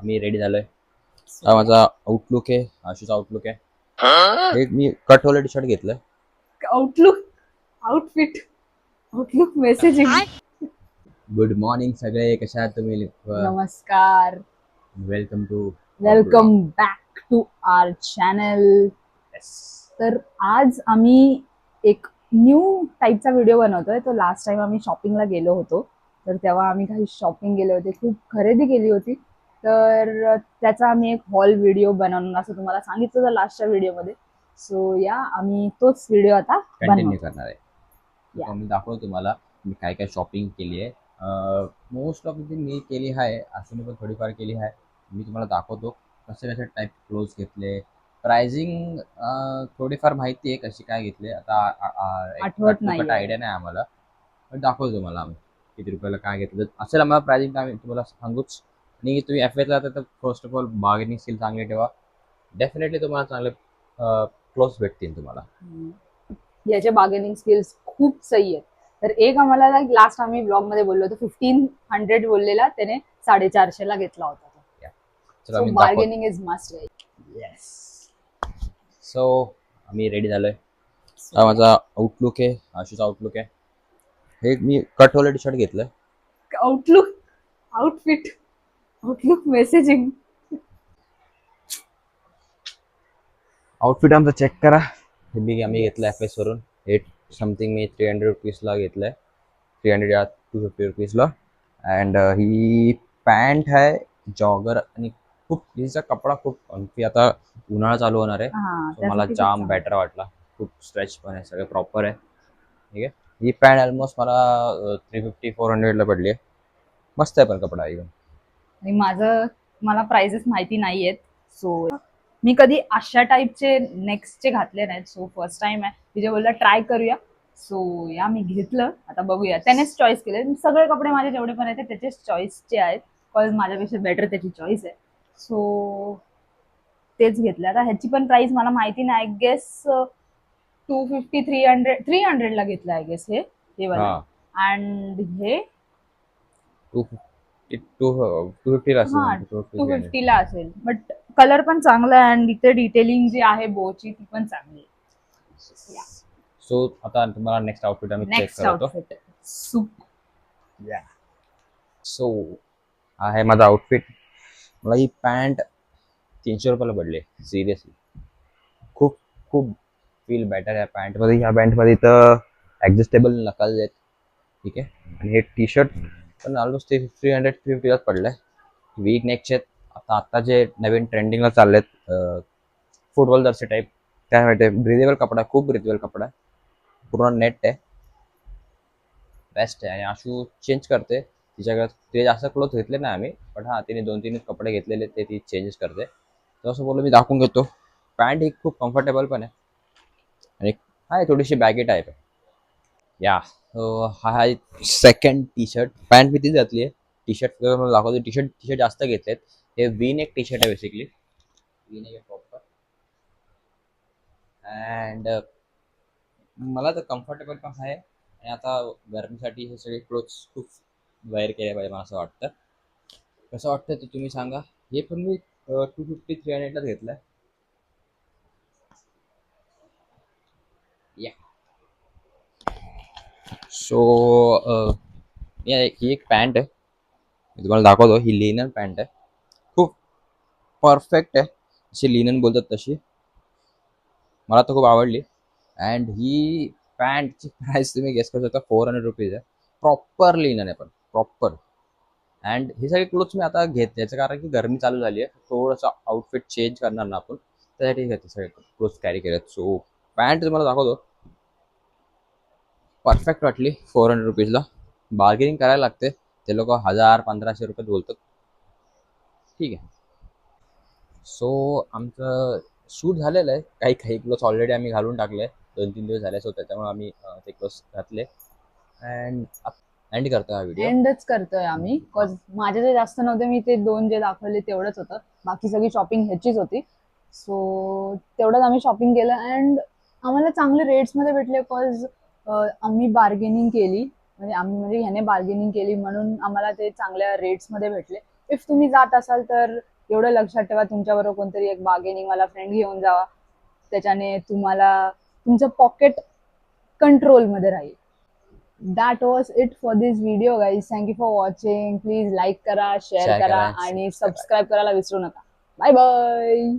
आम्ही रेडी झालोय. हा माझा आउटलुक आहे, आशूचा आउटलुक आहे. एक मी कटवाला टी शर्ट घेतलंय. Outlook outfit outlook messaging. Good morning सगळे, कशा आहात तुम्ही? नमस्कार, welcome to welcome back to our channel. तर आज आम्ही एक न्यू टाईपचा व्हिडिओ बनवतोय. तो लास्ट टाइम आम्ही शॉपिंगला गेलो होतो, तर तेव्हा आम्ही काही शॉपिंग केले होते, खूप खरेदी केली होती. तर त्याचा आम्ही एक हॉल व्हिडिओ बनवणार असं तुम्हाला सांगितलं होतं लास्टच्या व्हिडिओमध्ये. सो या आम्ही तोच व्हिडिओ आता कंटिन्यू बनवतो. करणार आहे. या. तर मी दाखवतो तुम्हाला मी काय काय शॉपिंग केली आहे. मोस्ट ऑफ ती मी केली आहे, असून पण थोडीफार केली आहे. मी तुम्हाला दाखवतो कसे कसे टाईप क्लोथ्स घेतले. प्राइसिंग थोडीफार माहिती आहे कशी काय घेतले, आता आठवत कट नाहीये. आयडिया नाही आम्हाला, पण दाखवतो तुम्हाला आम्ही किती रुपयाला काय घेतलं. असेल आम्हाला प्राइसिंग आम्ही तुम्हाला सांगूच. आणि तुम्ही एफ एला तर first of all bargaining skill चांगली ठेवा. डेफिनेटली तुम्हाला चांगले क्लोथ्स भेटतील तुम्हाला. याचे बार्गेनिंग स्किल्स खूप सही आहेत. तर एक आम्हाला लास्ट आम्ही ब्लॉग मध्ये बोललो होतो 1500 बोललेला, त्याने 450 ला घेतला होता. चला सो आम्ही दाखवतो. Bargaining is must. Yes. So आम्ही रेडी झालोय. हा माझा आउटलुक आहे, आशूचा आउटलुक आहे. हे मी कटवाला टी शर्ट घेतलंय. Outlook outfit outlook messaging. Outfit आमचा चेक करा. हे बी आम्ही घेतलं एफ एस वरून. हे समथिंग मी 300 रुपीजला घेतलंय. 300 या 250 रुपीजला. अँड ही पॅन्ट आहे जॉगर, आणि खूप हिचा कपडा खूप आणखी आता उन्हाळा चालू होणार आहे, हा, सो मला त्यासाठी खूप जाम चांगलं. बेटर वाटला. खूप स्ट्रेच पण आहे, सगळं प्रॉपर आहे. ठीक आहे. ही पॅन्ट ऑलमोस्ट मला 350-400ला पडली आहे. मस्त आहे पण कपडा एकदम. आणि मला प्राइजेस माहिती नाहीयेत. सो मी कधी अशा टाईपचे नेक्स्टचे घातले नाहीत. सो फर्स्ट टाइम आहे. तिथे बोलला ट्राय करूया. सो या मी घेतलं, आता बघूया. त्यानेच चॉईस केले. सगळे कपडे माझे जेवढे पण आहेत त्याचेच चॉईसचे आहेत, बिकॉज माझ्यापेक्षा बेटर त्याची चॉईस आहे. सो तेच घेतलं. आता ह्याची पण प्राइस मला माहिती नाही. आय गेस 250 300 ला घेतलं आय गेस हे वाला. हा, अँड हे 250ला असेल, हा 250 300. 250 ला असेल. बट कलर पण चांगला आहे आणि इथे डिटेलिंग जी आहे बोची ती पण चांगली आहे. सो आता तुम्हाला नेक्स्ट आउटफिट आम्ही चेक नेक्स्ट करतो. Outfit soup. सो हा आहे माझा आउटफिट. मला ही पॅन्ट 300 रुपयाला पडली. सिरियसली खूप खूप फील बेटर आहे पॅन्टमध्ये. ह्या पॅन्टमध्ये तर ॲडजस्टेबल नकल आहेत. ठीक आहे. आणि हे टी शर्ट पण ऑलमोस्ट 350लाच पडलं आहे. वीक नेकचे आहेत. आता जे नवीन ट्रेंडिंगला चालले आहेत, फुटबॉल जर्सी टाईप, त्यासाठी ब्रिदेबल कपडा, खूप ब्रिदेबल कपडा आहे. पूर्ण नेट आहे, बेस्ट आहे. आणि आशू चेंज करते. तिच्याकडे ते जास्त क्लोथ घेतले नाही आम्ही, पण हां तिने 2-3 कपडे घेतलेले ते ती चेंजेस करते. तर असं बोललो मी दाखवून घेतो. पॅन्ट ही खूप कम्फर्टेबल पण आहे, आणि आहे थोडीशी बॅगी टाईप आहे. या हा आहे सेकंड टी शर्ट. पॅन्ट मी तीच घातली आहे. टी शर्ट मला दाखवतो. टी शर्ट जास्त घेतलेत. हे वी नेक टी शर्ट आहे बेसिकली. वी नेक आहे प्रॉपर. अँड मला तर कम्फर्टेबल पण आहे. आणि आता गरमीसाठी हे सगळे क्लोथ्स खूप वेअर केले पाहिजे मला असं वाटतं. कसं वाटतं ते तुम्ही सांगा. हे पण मी 250-300लाच घेतलंय. या. सो ही एक पॅन्ट आहे, मी तुम्हाला दाखवतो. ही लिनन पॅन्ट आहे, खूप परफेक्ट आहे. जशी लिनन बोलतात तशी. मला तर खूप आवडली. अँड ही पॅन्टची प्राइस तुम्ही गेस करू शकता, 400 रुपीज आहे. प्रॉपर लिनन आहे, पण प्रॉपर. अँड हे सगळे क्लोथ्स मी आता घेतले याचं कारण की गरमी चालू झाली आहे. थोडंसं आउटफिट चेंज करणार ना आपण, त्यासाठी घेतले सगळे क्लोथ्स कॅरी केलेत. सो पॅन्ट तुम्हाला दाखवतो. परफेक्ट वाटली 400 रुपीजला. बार्गेनिंग करायला लागते, ते लोक 1000-1500 रुपये बोलतात. ठीक आहे. सो आमचं शूट झालेलं आहे. काही काही क्लोथ्स ऑलरेडी आम्ही घालून टाकले, 2-3 दिवस झाले. सो त्याच्यामुळे आम्ही ते क्लोथ्स घातले. अँड एंड करतो हा व्हिडिओ. एंडच करतोय आम्ही, बिकॉज माझे जे जास्त नव्हते. मी ते 2 जे दाखवले तेवढंच होतं. बाकी सगळी शॉपिंग ह्याचीच होती. सो तेवढंच आम्ही शॉपिंग केलं. अँड आम्हाला चांगले रेट्स मध्ये भेटले, बिकॉज आम्ही बार्गेनिंग केली. म्हणजे ह्याने बार्गेनिंग केली म्हणून आम्हाला ते चांगल्या रेट्स मध्ये भेटले. इफ तुम्ही जात असाल तर एवढं लक्षात ठेवा, तुमच्याबरोबर कोणतरी एक बार्गेनिंग वाला फ्रेंड घेऊन जावा, त्याच्याने तुम्हाला तुमचं पॉकेट कंट्रोल मध्ये राहील. That was it for this video guys. Thank you for watching. Please like करा, शेअर Share करा करा, आणि subscribe करा. सबस्क्राईब करायला विसरू नका. Bye bye.